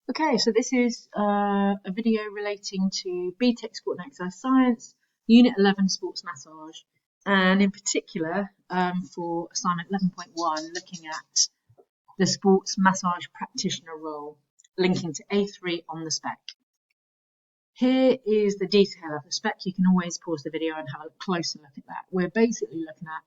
Okay, so this is a video relating to BTEC Sport and Exercise Science, Unit 11 Sports Massage, and in particular for assignment 11.1, looking at the sports massage practitioner role, linking to A3 on the spec. Here is the detail of the spec. You can always pause the video and have a closer look at that. We're basically looking at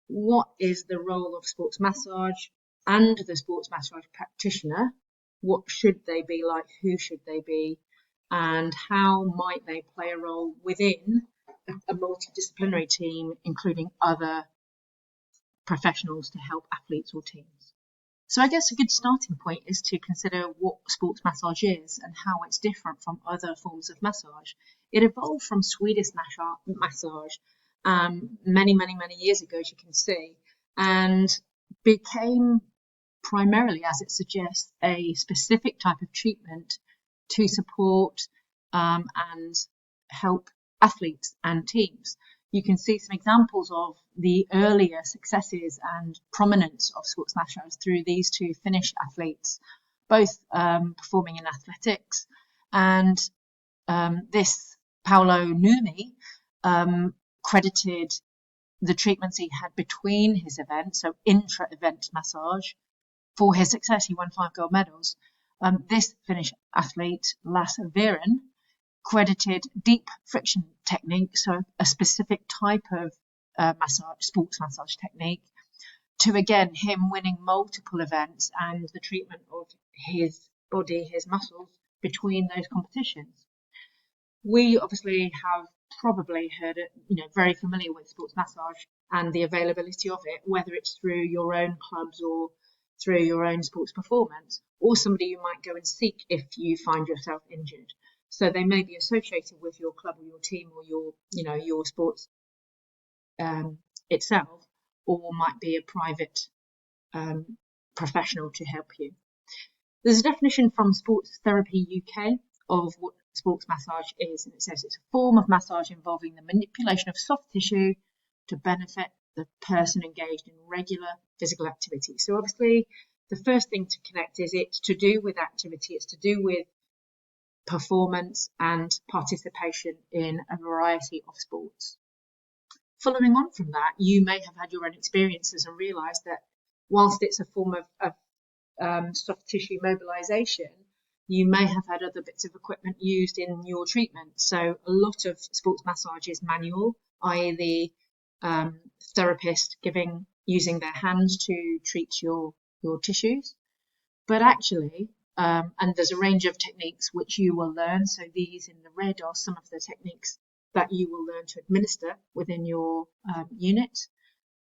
what is the role of sports massage and the sports massage practitioner. What should they be like? Who should they be? And how might they play a role within a multidisciplinary team, including other professionals to help athletes or teams? So I guess a good starting point is to consider what sports massage is and how it's different from other forms of massage. It evolved from Swedish massage many years ago, as you can see, and became primarily, as it suggests, a specific type of treatment to support and help athletes and teams. You can see some examples of the earlier successes and prominence of sports massage through these two Finnish athletes, both performing in athletics. And this Paolo Nurmi credited the treatments he had between his events, so intra-event massage, for his success. He won 5 gold medals. This Finnish athlete, Lasse Viren, credited deep friction technique, so a specific type of sports massage technique, to again him winning multiple events and the treatment of his body, his muscles between those competitions. We obviously have probably heard it, very familiar with sports massage and the availability of it, whether it's through your own clubs or through your own sports performance, or somebody you might go and seek if you find yourself injured. So they may be associated with your club or your team or your sports itself, or might be a private professional to help you. There's a definition from Sports Therapy UK of what sports massage is, and it says it's a form of massage involving the manipulation of soft tissue to benefit the person engaged in regular physical activity. So obviously the first thing to connect is it's to do with activity, it's to do with performance and participation in a variety of sports. Following on from that, you may have had your own experiences and realised that whilst it's a form of soft tissue mobilisation, you may have had other bits of equipment used in your treatment. So a lot of sports massage is manual, i.e. the therapist using their hands to treat your tissues. But actually, and there's a range of techniques which you will learn. So these in the red are some of the techniques that you will learn to administer within your unit.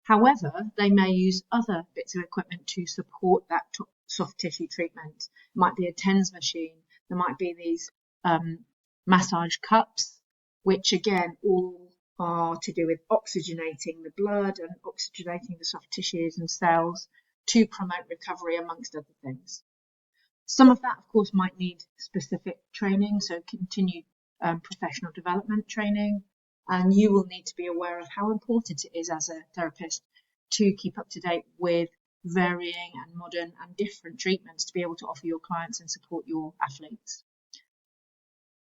However, they may use other bits of equipment to support that soft tissue treatment. It might be a TENS machine. There might be these massage cups, which again all are to do with oxygenating the blood and oxygenating the soft tissues and cells to promote recovery, amongst other things. Some of that, of course, might need specific training, so continued professional development training, and you will need to be aware of how important it is as a therapist to keep up to date with varying and modern and different treatments to be able to offer your clients and support your athletes.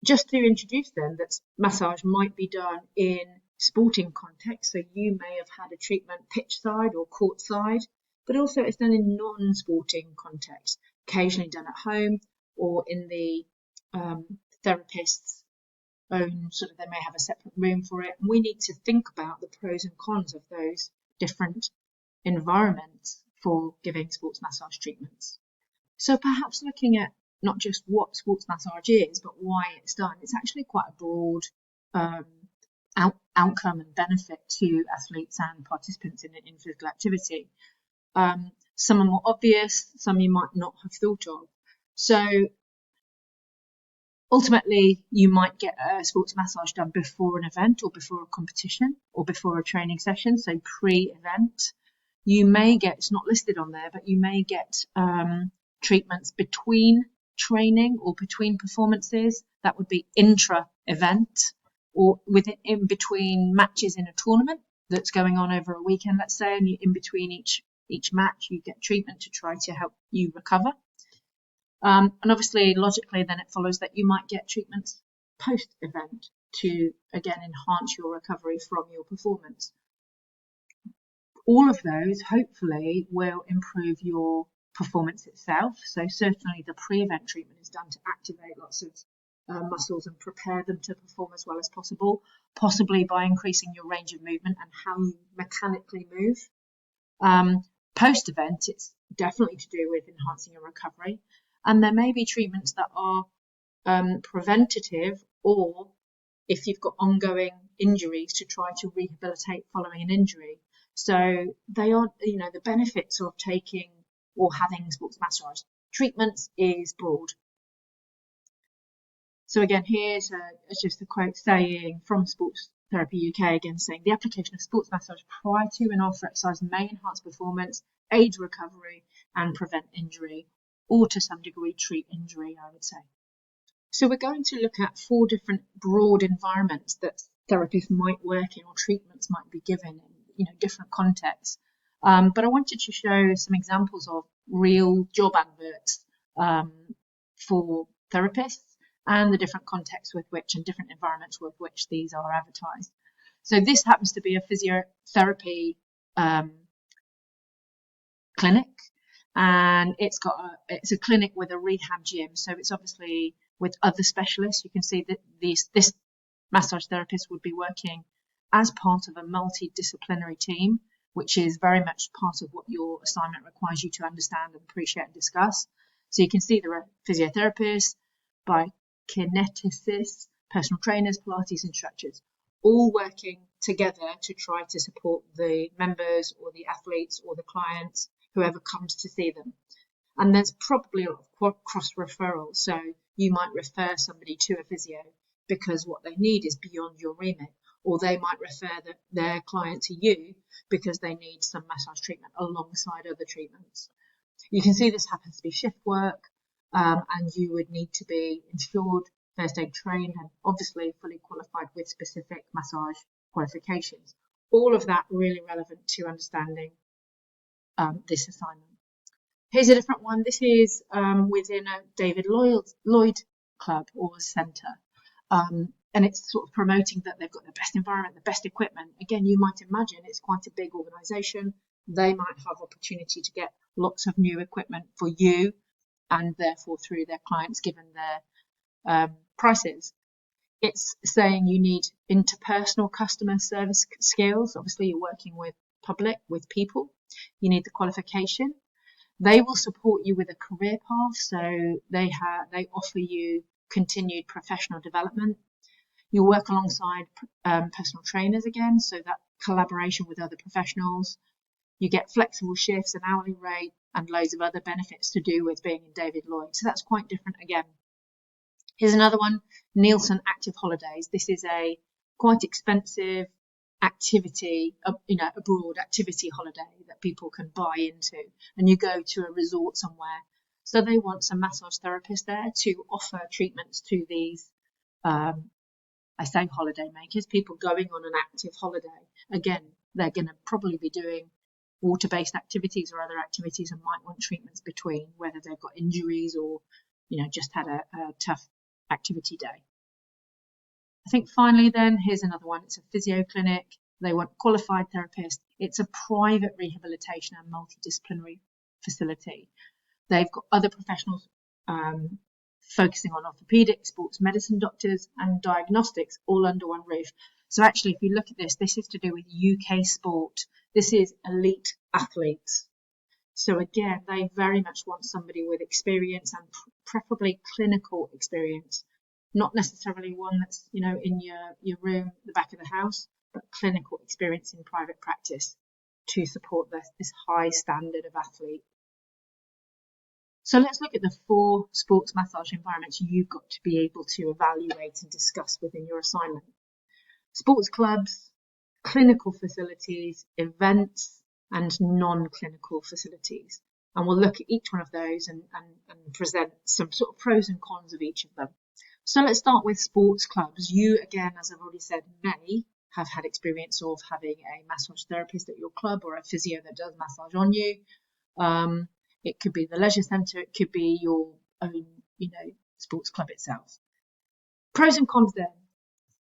Just to introduce then, that massage might be done in sporting context, so you may have had a treatment pitch side or court side, but also it's done in non-sporting context, occasionally done at home or in the therapist's own, they may have a separate room for it. And we need to think about the pros and cons of those different environments for giving sports massage treatments. So perhaps looking at not just what sports massage is, but why it's done. It's actually quite a broad outcome and benefit to athletes and participants in physical activity. Some are more obvious, some you might not have thought of. So ultimately, you might get a sports massage done before an event or before a competition or before a training session, so pre-event. You may get, it's not listed on there, but you may get treatments between training or between performances. That would be intra-event, or in between matches in a tournament that's going on over a weekend, let's say, and in between each match you get treatment to try to help you recover. And obviously, logically, then it follows that you might get treatments post-event to, again, enhance your recovery from your performance. All of those, hopefully, will improve your performance itself. So certainly the pre-event treatment is done to activate lots of muscles and prepare them to perform as well as possible, possibly by increasing your range of movement and how you mechanically move. Post-event, it's definitely to do with enhancing your recovery. And there may be treatments that are preventative, or if you've got ongoing injuries, to try to rehabilitate following an injury. So they are, the benefits of taking or having sports massage treatments is broad. So again, here's just a quote saying from Sports Therapy UK, again saying the application of sports massage prior to and after exercise may enhance performance, aid recovery and prevent injury, or to some degree treat injury, I would say. So we're going to look at 4 different broad environments that therapists might work in or treatments might be given in different contexts. But I wanted to show some examples of real job adverts for therapists and the different contexts with which and different environments with which these are advertised. So this happens to be a physiotherapy clinic, and it's a clinic with a rehab gym. So it's obviously with other specialists. You can see that this massage therapist would be working as part of a multidisciplinary team, which is very much part of what your assignment requires you to understand and appreciate and discuss. So you can see there are physiotherapists, biokineticists, personal trainers, Pilates instructors, all working together to try to support the members or the athletes or the clients, whoever comes to see them. And there's probably a lot of cross referrals. So you might refer somebody to a physio because what they need is beyond your remit, or they might refer their client to you because they need some massage treatment alongside other treatments. You can see this happens to be shift work, and you would need to be insured, first aid trained, and obviously fully qualified with specific massage qualifications. All of that really relevant to understanding this assignment. Here's a different one. This is within a David Lloyd club or centre. And it's sort of promoting that they've got the best environment, the best equipment. Again, you might imagine it's quite a big organisation. They might have opportunity to get lots of new equipment for you and therefore through their clients, given their prices. It's saying you need interpersonal customer service skills. Obviously, you're working with public, with people. You need the qualification. They will support you with a career path. So they offer you continued professional development. You work alongside personal trainers again, so that collaboration with other professionals. You get flexible shifts, an hourly rate, and loads of other benefits to do with being in David Lloyd. So that's quite different again. Here's another one, Nielsen Active Holidays. This is a quite expensive activity, a broad activity holiday that people can buy into, and you go to a resort somewhere. So they want some massage therapists there to offer treatments to these I say holiday makers, people going on an active holiday. Again, they're going to probably be doing water-based activities or other activities and might want treatments between, whether they've got injuries or, just had a tough activity day. I think finally then, here's another one. It's a physio clinic. They want qualified therapists. It's a private rehabilitation and multidisciplinary facility. They've got other professionals focusing on orthopedic, sports medicine doctors and diagnostics all under one roof. So actually, if you look at this is to do with UK sport. This is elite athletes. So again, they very much want somebody with experience and preferably clinical experience, not necessarily one that's, in your room, the back of the house, but clinical experience in private practice to support this high standard of athlete. So let's look at the 4 sports massage environments you've got to be able to evaluate and discuss within your assignment. Sports clubs, clinical facilities, events, and non-clinical facilities. And we'll look at each one of those and present some sort of pros and cons of each of them. So let's start with sports clubs. You, again, as I've already said, may have had experience of having a massage therapist at your club or a physio that does massage on you. It could be the leisure centre, it could be your own, sports club itself. Pros and cons then.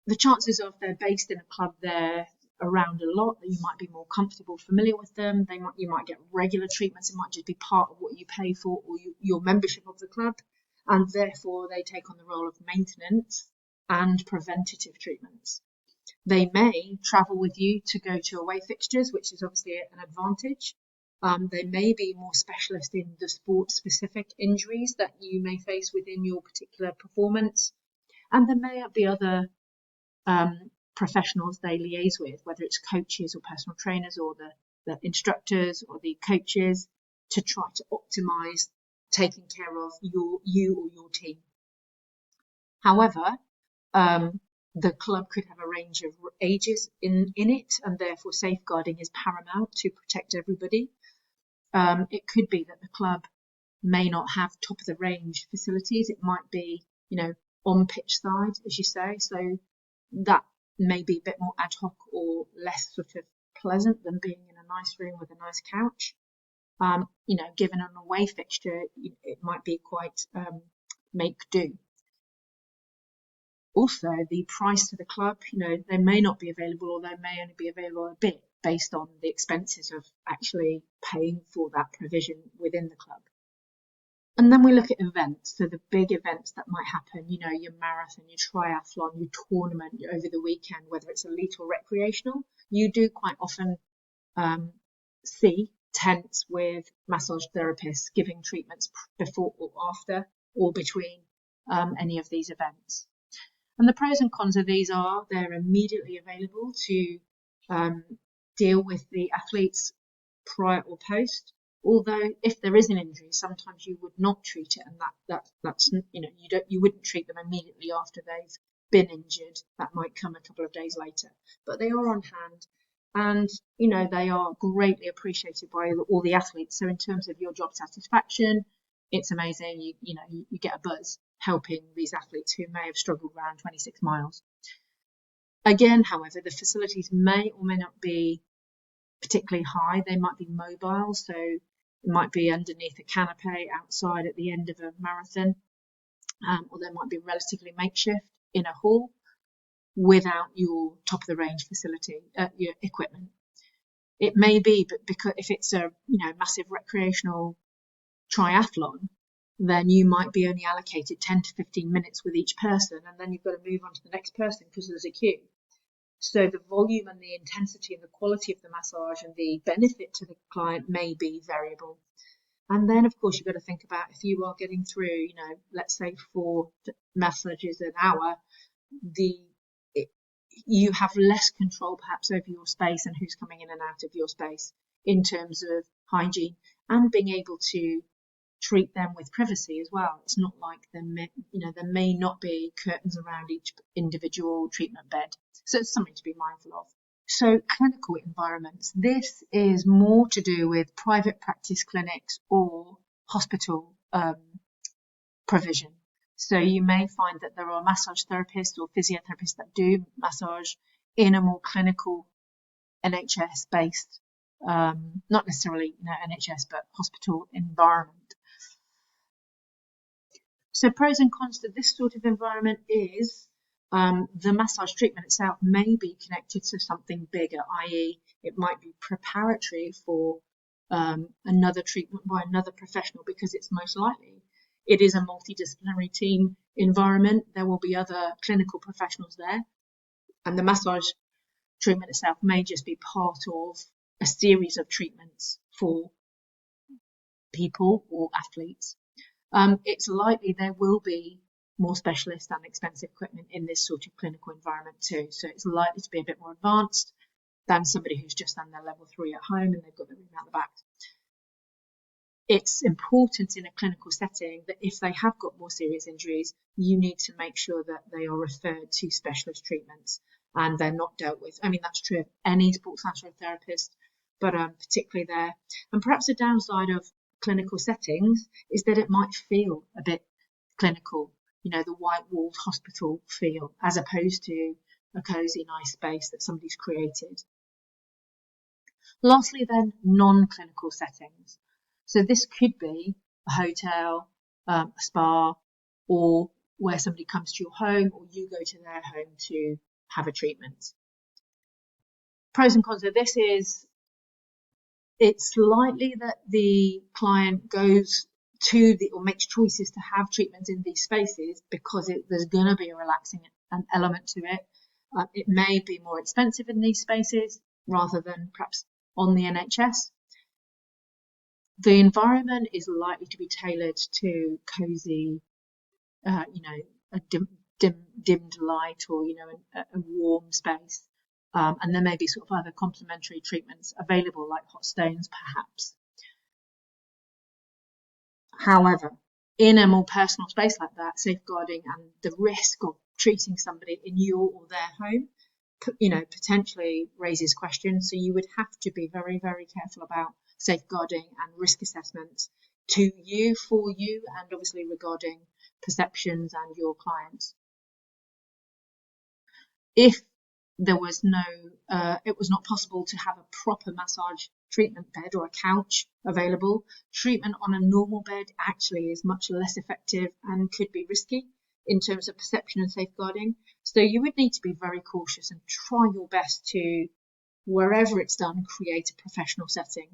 The chances of they're based in a club they're around a lot, that you might be more comfortable, familiar with them. You might get regular treatments. It might just be part of what you pay for or your membership of the club, and therefore they take on the role of maintenance and preventative treatments. They may travel with you to go to away fixtures, which is obviously an advantage. They may be more specialist in the sport-specific injuries that you may face within your particular performance. And there may be other professionals they liaise with, whether it's coaches or personal trainers or the instructors or the coaches, to try to optimize taking care of you or your team. However, the club could have a range of ages in it, and therefore safeguarding is paramount to protect everybody. It could be that the club may not have top of the range facilities. It might be, on pitch side, as you say. So that may be a bit more ad hoc or less sort of pleasant than being in a nice room with a nice couch. Given an away fixture, it might be quite make do. Also, the price to the club, they may not be available, or they may only be available a bit based on the expenses of actually paying for that provision within the club. And then we look at events, so the big events that might happen, your marathon, your triathlon, your tournament over the weekend, whether it's elite or recreational. You do quite often see tents with massage therapists giving treatments before or after or between any of these events. And the pros and cons of these are they're immediately available to deal with the athletes prior or post. Although if there is an injury, sometimes you would not treat it, and that's you wouldn't treat them immediately after they've been injured. That might come a couple of days later, but they are on hand, and they are greatly appreciated by all the athletes. So in terms of your job satisfaction, it's amazing. You get a buzz helping these athletes who may have struggled around 26 miles. Again, however, the facilities may or may not be particularly high. They might be mobile, so it might be underneath a canopy outside at the end of a marathon, or they might be relatively makeshift in a hall without your top of the range facility, your equipment. It may be, but because if it's a massive recreational triathlon, then you might be only allocated 10 to 15 minutes with each person, and then you've got to move on to the next person because there's a queue. So the volume and the intensity and the quality of the massage and the benefit to the client may be variable. And then, of course, you've got to think about if you are getting through, let's say 4 massages an hour, you have less control perhaps over your space and who's coming in and out of your space in terms of hygiene and being able to treat them with privacy as well. It's not like there may not be curtains around each individual treatment bed. So it's something to be mindful of. So clinical environments. This is more to do with private practice clinics or hospital provision. So you may find that there are massage therapists or physiotherapists that do massage in a more clinical NHS-based, not necessarily NHS, but hospital environment. So pros and cons to this sort of environment is the massage treatment itself may be connected to something bigger, i.e. it might be preparatory for another treatment by another professional, because it's most likely it is a multidisciplinary team environment. There will be other clinical professionals there, and the massage treatment itself may just be part of a series of treatments for people or athletes. It's likely there will be more specialist and expensive equipment in this sort of clinical environment too. So it's likely to be a bit more advanced than somebody who's just done their level 3 at home and they've got the room out the back. It's important in a clinical setting that if they have got more serious injuries, you need to make sure that they are referred to specialist treatments and they're not dealt with. I mean, that's true of any sports massage therapist, but particularly there. And perhaps a downside of clinical settings is that it might feel a bit clinical, the white-walled hospital feel, as opposed to a cosy, nice space that somebody's created. Lastly, then, non-clinical settings. So this could be a hotel, a spa, or where somebody comes to your home or you go to their home to have a treatment. Pros and cons of this is it's likely that the client goes to or makes choices to have treatments in these spaces because there's going to be a relaxing element to it. It may be more expensive in these spaces rather than perhaps on the NHS. The environment is likely to be tailored to cosy, a dimmed light, or a warm space, and there may be sort of other complementary treatments available, like hot stones, perhaps. However, in a more personal space like that, safeguarding and the risk of treating somebody in your or their home, potentially raises questions. So you would have to be very, very careful about safeguarding and risk assessments to you, for you, and obviously regarding perceptions and your clients. If there was it was not possible to have a proper massage treatment bed or a couch available, treatment on a normal bed actually is much less effective and could be risky in terms of perception and safeguarding. So you would need to be very cautious and try your best to, wherever it's done, create a professional setting.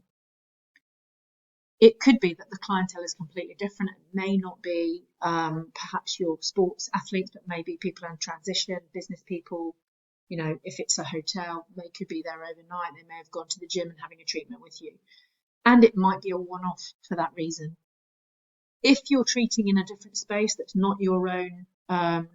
It could be that the clientele is completely different. It may not be perhaps your sports athletes, but maybe people in transition, business people. If it's a hotel, they could be there overnight. They may have gone to the gym and having a treatment with you. And it might be a one-off for that reason. If you're treating in a different space that's not your own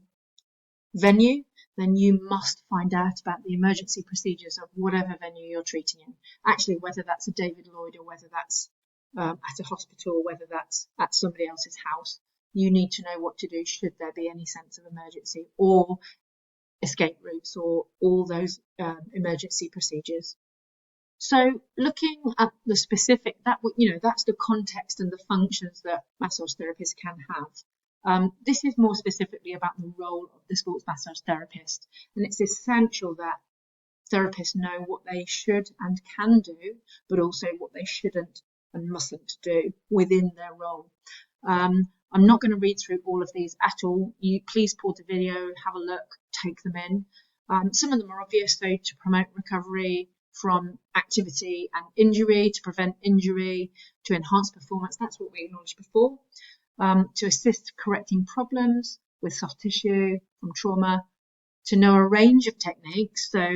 venue, then you must find out about the emergency procedures of whatever venue you're treating in. Actually, whether that's a David Lloyd or whether that's at a hospital, or whether that's at somebody else's house, you need to know what to do should there be any sense of emergency or escape routes or all those emergency procedures. So looking at the specific, that's the context and the functions that massage therapists can have. This is more specifically about the role of the sports massage therapist, and it's essential that therapists know what they should and can do, but also what they shouldn't and mustn't do within their role. I'm not going to read through all of these at all. You please pause the video, have a look, take them in. Some of them are obvious, so to promote recovery from activity and injury, to prevent injury, to enhance performance. That's what we acknowledged before. To assist correcting problems with soft tissue from trauma, to know a range of techniques. So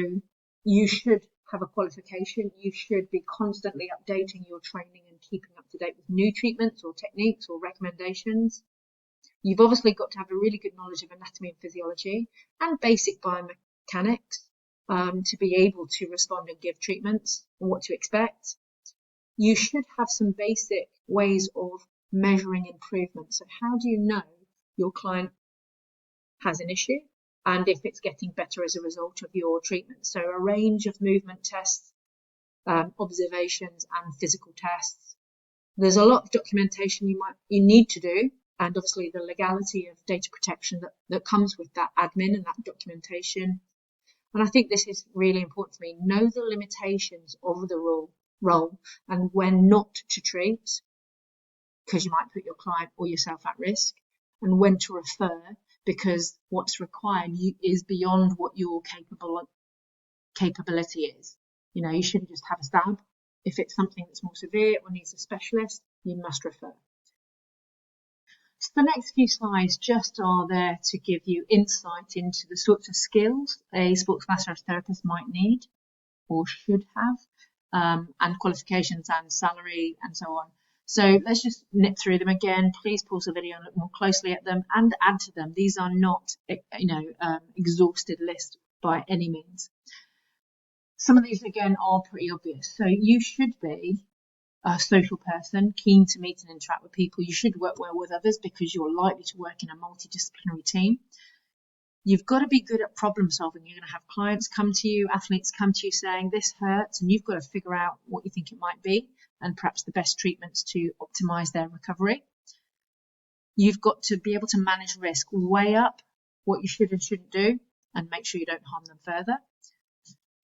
you should have a qualification. You should be constantly updating your training and keeping up to date with new treatments or techniques or recommendations. You've obviously got to have a really good knowledge of anatomy and physiology and basic biomechanics to be able to respond and give treatments and what to expect. You should have some basic ways of measuring improvement. So how do you know your client has an issue and if it's getting better as a result of your treatment? So a range of movement tests, observations and physical tests. There's a lot of documentation you need to do, and obviously the legality of data protection that comes with that admin and that documentation. And I think this is really important for me. Know the limitations of the role and when not to treat, because you might put your client or yourself at risk, and when to refer, because what's required is beyond what your capability is. You shouldn't just have a stab. If it's something that's more severe or needs a specialist, you must refer. So the next few slides just are there to give you insight into the sorts of skills a sports massage therapist might need or should have, and qualifications and salary and so on. So let's just nip through them again. Please pause the video and look more closely at them and add to them. These are not, exhausted list by any means. Some of these again are pretty obvious. So you should be a social person, keen to meet and interact with people. You should work well with others because you're likely to work in a multidisciplinary team. You've got to be good at problem solving. You're going to have clients come to you, athletes come to you saying this hurts, and you've got to figure out what you think it might be and perhaps the best treatments to optimize their recovery. You've got to be able to manage risk, weigh up what you should and shouldn't do, and make sure you don't harm them further.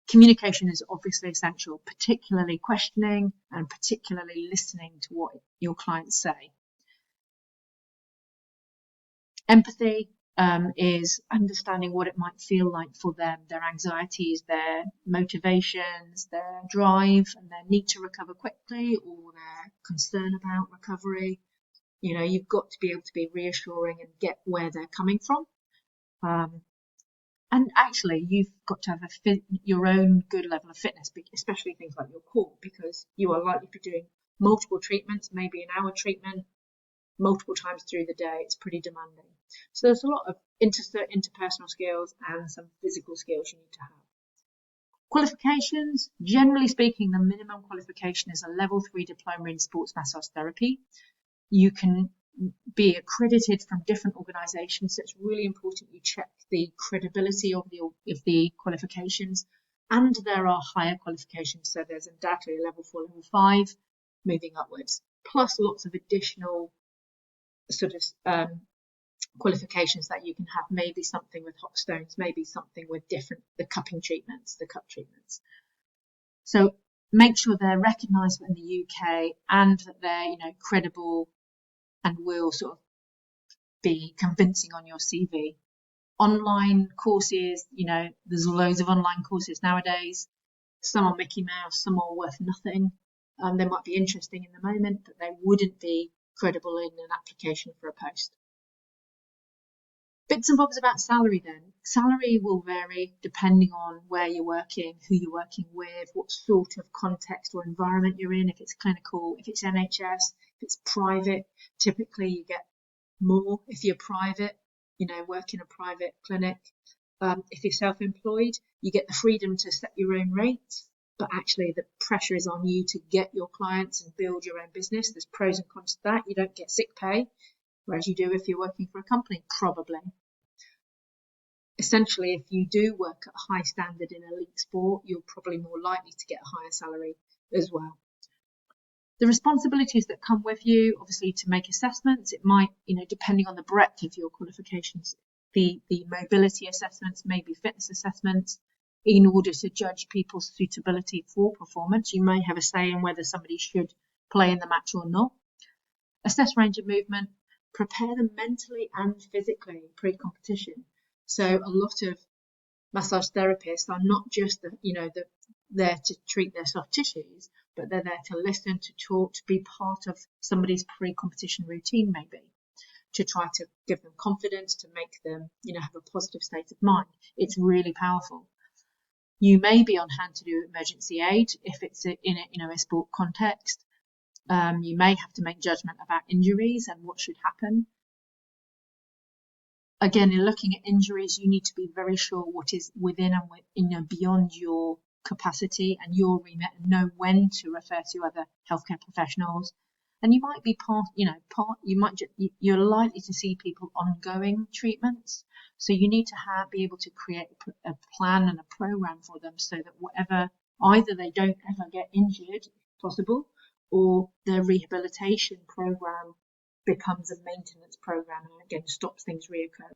Communication is obviously essential, particularly questioning and particularly listening to what your clients say. Empathy is understanding what it might feel like for them, their anxieties, their motivations, their drive, and their need to recover quickly, or their concern about recovery. You've got to be able to be reassuring and get where they're coming from. And actually, you've got to have your own good level of fitness, especially things like your core, because you are likely to be doing multiple treatments, maybe an hour treatment, multiple times through the day. It's pretty demanding. So there's a lot of interpersonal skills and some physical skills you need to have. Qualifications, generally speaking, the minimum qualification is a level 3 diploma in sports massage therapy. You can be accredited from different organisations, so it's really important you check the credibility of the qualifications. And there are higher qualifications, so there's undoubtedly a level 4, level 5, moving upwards, plus lots of additional sort of qualifications that you can have, maybe something with hot stones, maybe something with the cup treatments. So make sure they're recognised in the UK and that they're credible and will sort of be convincing on your CV. Online courses, there's loads of online courses nowadays. Some are Mickey Mouse, some are worth nothing. They might be interesting in the moment, but they wouldn't be credible in an application for a post. Bits and bobs about salary then. Salary will vary depending on where you're working, who you're working with, what sort of context or environment you're in, if it's clinical, if it's NHS, if it's private. Typically you get more if you're private, work in a private clinic. If you're self-employed, you get the freedom to set your own rates, but actually the pressure is on you to get your clients and build your own business. There's pros and cons to that. You don't get sick pay, whereas you do if you're working for a company, probably. Essentially, if you do work at a high standard in elite sport, you're probably more likely to get a higher salary as well. The responsibilities that come with you, obviously, to make assessments, it might, depending on the breadth of your qualifications, the mobility assessments, maybe fitness assessments, in order to judge people's suitability for performance. You may have a say in whether somebody should play in the match or not. Assess range of movement, prepare them mentally and physically pre-competition. So a lot of massage therapists are not just there to treat their soft tissues, but they're there to listen, to talk, to be part of somebody's pre-competition routine, maybe, to try to give them confidence, to make them, have a positive state of mind. It's really powerful. You may be on hand to do emergency aid if it's in a sport context. You may have to make judgment about injuries and what should happen. Again, in looking at injuries, you need to be very sure what is within and beyond your capacity and your remit, and know when to refer to other healthcare professionals. And you might be you're likely to see people ongoing treatments, so you need to be able to create a plan and a program for them, so that either they don't ever get injured, if possible, or their rehabilitation program becomes a maintenance program and again stops things reoccurring.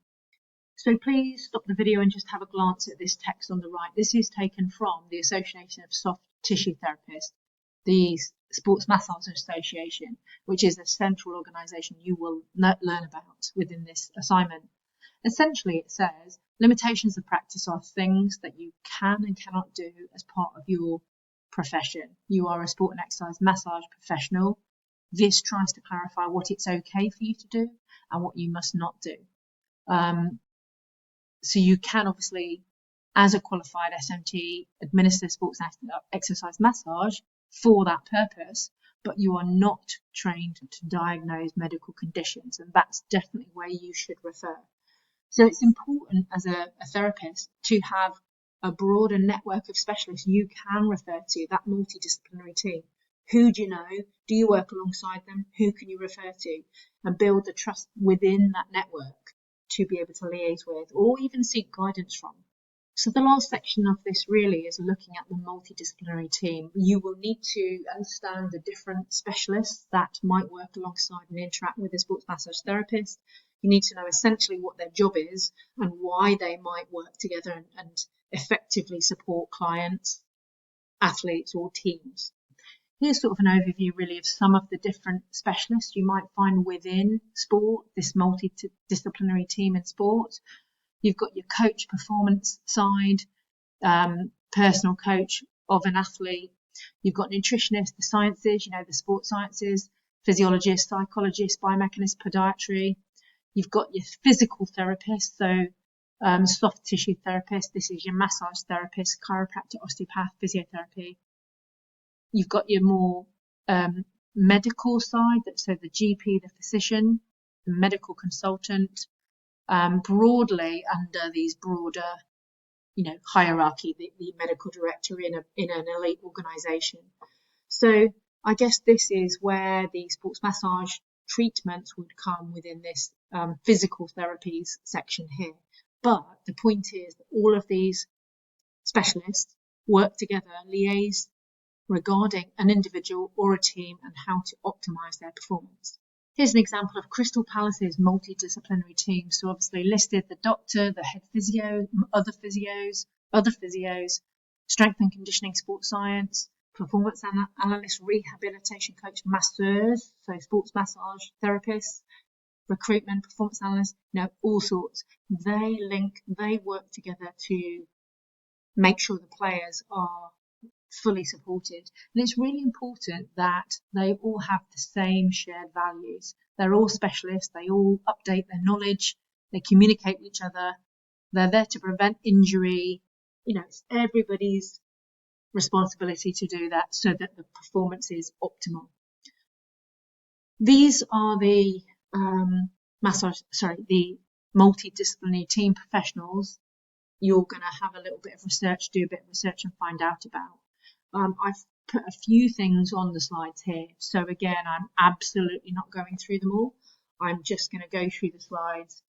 So please stop the video and just have a glance at this text on the right. This is taken from the Association of Soft Tissue Therapists, the Sports Massage Association, which is a central organisation you will learn about within this assignment. Essentially, it says limitations of practice are things that you can and cannot do as part of your profession. You are a sport and exercise massage professional. This tries to clarify what it's okay for you to do and what you must not do. So you can obviously, as a qualified SMT, administer sports exercise massage for that purpose, but you are not trained to diagnose medical conditions, and that's definitely where you should refer. So it's important as a therapist to have a broader network of specialists you can refer to, that multidisciplinary team. Who do you know? Do you work alongside them? Who can you refer to? And build the trust within that network to be able to liaise with or even seek guidance from. So the last section of this really is looking at the multidisciplinary team. You will need to understand the different specialists that might work alongside and interact with a sports massage therapist. You need to know essentially what their job is and why they might work together and effectively support clients, athletes or teams. Here's sort of an overview really of some of the different specialists you might find within sport, this multidisciplinary team in sport. You've got your coach performance side, personal coach of an athlete. You've got nutritionists, the sciences, the sports sciences, physiologist, psychologist, biomechanist, podiatry. You've got your physical therapist, so soft tissue therapist. This is your massage therapist, chiropractor, osteopath, physiotherapy. You've got your more medical side, so the GP, the physician, the medical consultant, broadly under these broader, hierarchy, the medical director in an elite organisation. So I guess this is where the sports massage treatments would come within this physical therapies section here. But the point is that all of these specialists work together, liaise regarding an individual or a team and how to optimise their performance. Here's an example of Crystal Palace's multidisciplinary team. So obviously listed the doctor, the head physio, other physios, strength and conditioning, sports science, performance analyst, rehabilitation coach, masseurs, so sports massage therapists, recruitment, performance analysts, all sorts. They work together to make sure the players are fully supported. And it's really important that they all have the same shared values. They're all specialists, they all update their knowledge, they communicate with each other, they're there to prevent injury. It's everybody's responsibility to do that so that the performance is optimal. These are the the multidisciplinary team professionals you're going to have a little bit of research, do a bit of research and find out about. I've put a few things on the slides here. So again, I'm absolutely not going through them all. I'm just going to go through the slides.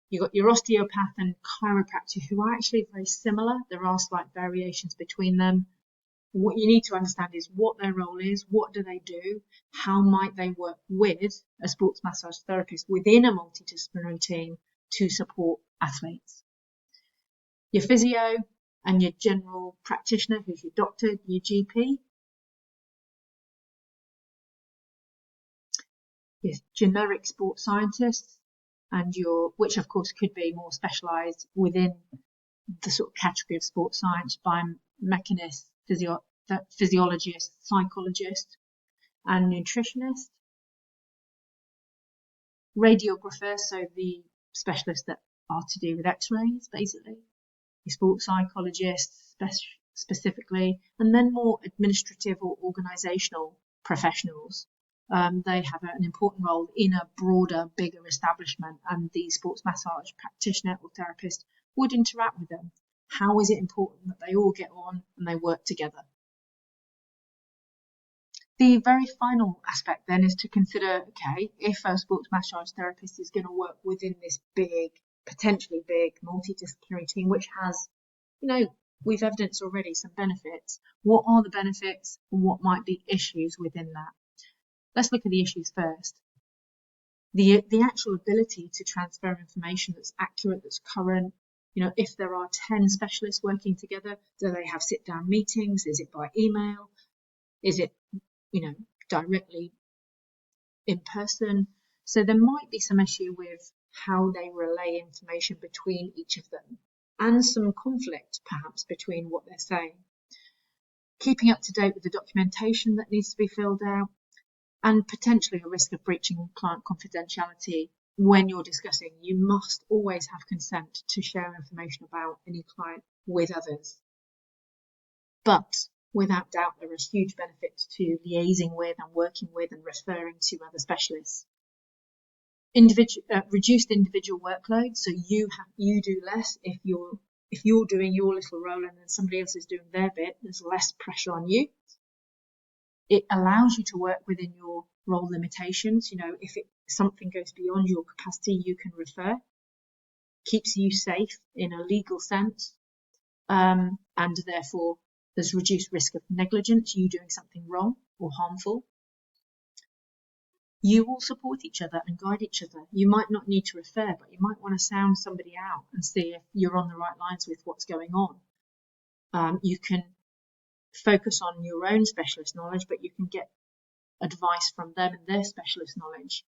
You've got your osteopath and chiropractor who are actually very similar. There are slight variations between them. What you need to understand is what their role is, what do they do, how might they work with a sports massage therapist within a multidisciplinary team to support athletes. Your physio and your general practitioner, who's your doctor, your GP. Your generic sports scientists, and which of course could be more specialised within the sort of category of sports science, biomechanist, physiologist, psychologist, and nutritionist. Radiographers, so the specialists that are to do with x-rays, basically. Your sports psychologists specifically, and then more administrative or organisational professionals. They have an important role in a broader, bigger establishment, and the sports massage practitioner or therapist would interact with them. How is it important that they all get on and they work together? The very final aspect then is to consider, if a sports massage therapist is going to work within this potentially big multidisciplinary team, which has, we've evidenced already some benefits. What are the benefits and what might be issues within that? Let's look at the issues first. The actual ability to transfer information that's accurate, that's current. If there are 10 specialists working together, do they have sit-down meetings? Is it by email? Is it, directly in person? So there might be some issue with how they relay information between each of them, and some conflict perhaps between what they're saying. Keeping up to date with the documentation that needs to be filled out, and potentially a risk of breaching client confidentiality. When you're discussing, you must always have consent to share information about any client with others. But without doubt, there are huge benefits to liaising with and working with and referring to other specialists. Reduced individual workload, so you do less if you're doing your little role and then somebody else is doing their bit. There's less pressure on you. It allows you to work within your role limitations. If something goes beyond your capacity, you can refer. Keeps you safe in a legal sense, and therefore there's reduced risk of negligence, you doing something wrong or harmful. You will support each other and guide each other. You might not need to refer, but you might want to sound somebody out and see if you're on the right lines with what's going on. You can focus on your own specialist knowledge, but you can get advice from them and their specialist knowledge.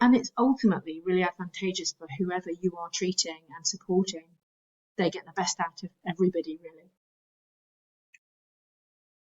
And it's ultimately really advantageous for whoever you are treating and supporting. They get the best out of everybody, really.